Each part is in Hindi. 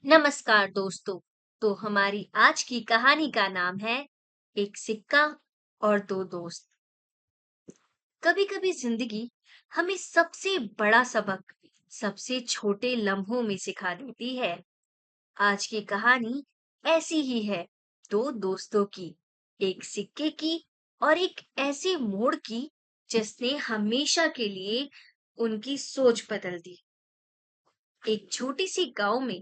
नमस्कार दोस्तों। तो हमारी आज की कहानी का नाम है एक सिक्का और दो दोस्त। कभी कभी जिंदगी हमें सबसे बड़ा सबक सबसे छोटे लम्हों में सिखा देती है। आज की कहानी ऐसी ही है, दो दोस्तों की, एक सिक्के की और एक ऐसे मोड़ की जिसने हमेशा के लिए उनकी सोच बदल दी। एक छोटी सी गांव में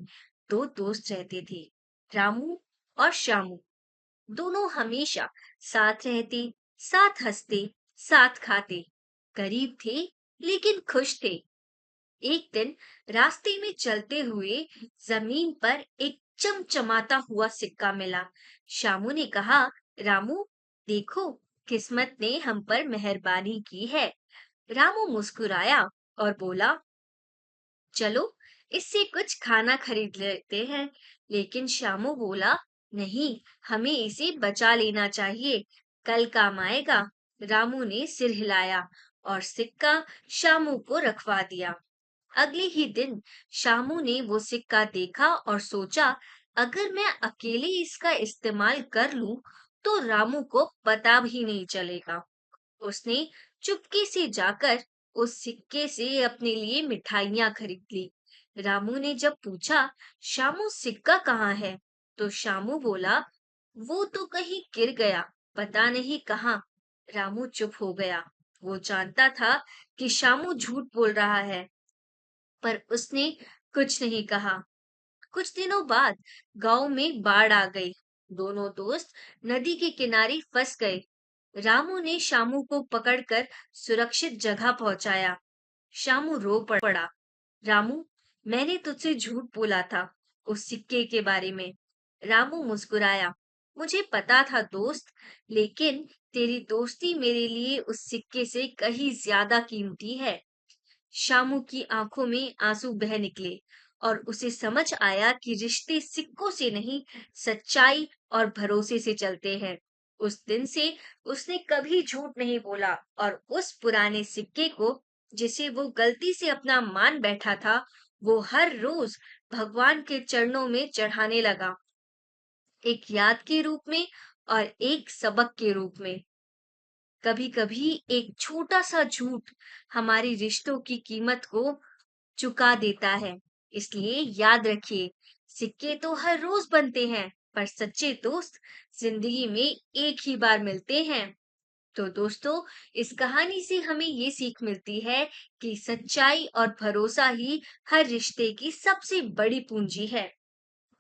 दो दोस्त रहते थे, रामू और श्यामू। दोनों हमेशा साथ रहते, साथ हंसते, साथ खाते। गरीब थे लेकिन खुश थे। एक दिन रास्ते में चलते हुए जमीन पर एक चमचमाता हुआ सिक्का मिला। श्यामू ने कहा, रामू देखो, किस्मत ने हम पर मेहरबानी की है। रामू मुस्कुराया और बोला, चलो इससे कुछ खाना खरीद लेते हैं। लेकिन श्यामू बोला, नहीं, हमें इसे बचा लेना चाहिए, कल काम आएगा। रामू ने सिर हिलाया और सिक्का श्यामू को रखवा दिया। अगले ही दिन श्यामू ने वो सिक्का देखा और सोचा, अगर मैं अकेले इसका इस्तेमाल कर लूं तो रामू को पता भी नहीं चलेगा। उसने चुपके से जाकर उस सिक्के से अपने लिए मिठाइयां खरीद ली। रामू ने जब पूछा, शामू सिक्का कहाँ है? तो शामू बोला, वो तो कहीं गिर गया, पता नहीं कहाँ। रामू चुप हो गया। वो जानता था कि शामू झूठ बोल रहा है, पर उसने कुछ नहीं कहा। कुछ दिनों बाद गांव में बाढ़ आ गई। दोनों दोस्त नदी के किनारे फंस गए। रामू ने शामू को पकड़कर सुरक्षित जगह पहुंचाया। शामू रो पड़ा। रामू, मैंने तुझसे झूठ बोला था उस सिक्के के बारे में। रामू मुस्कुराया, मुझे पता था दोस्त, लेकिन तेरी दोस्ती मेरे लिए उस सिक्के से कहीं ज्यादा कीमती है। शामू की आंखों में आंसू बह निकले और उसे समझ आया कि रिश्ते सिक्कों से नहीं, सच्चाई और भरोसे से चलते हैं। उस दिन से उसने कभी झूठ नहीं बोला और उस पुराने सिक्के को, जिसे वो गलती से अपना मान बैठा था, वो हर रोज भगवान के चरणों में चढ़ाने लगा, एक याद के रूप में और एक सबक के रूप में। कभी कभी एक छोटा सा झूठ हमारी रिश्तों की कीमत को चुका देता है। इसलिए याद रखिए, सिक्के तो हर रोज बनते हैं, पर सच्चे दोस्त जिंदगी में एक ही बार मिलते हैं। तो दोस्तों, इस कहानी से हमें ये सीख मिलती है कि सच्चाई और भरोसा ही हर रिश्ते की सबसे बड़ी पूंजी है।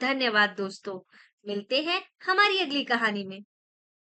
धन्यवाद दोस्तों। मिलते हैं हमारी अगली कहानी में।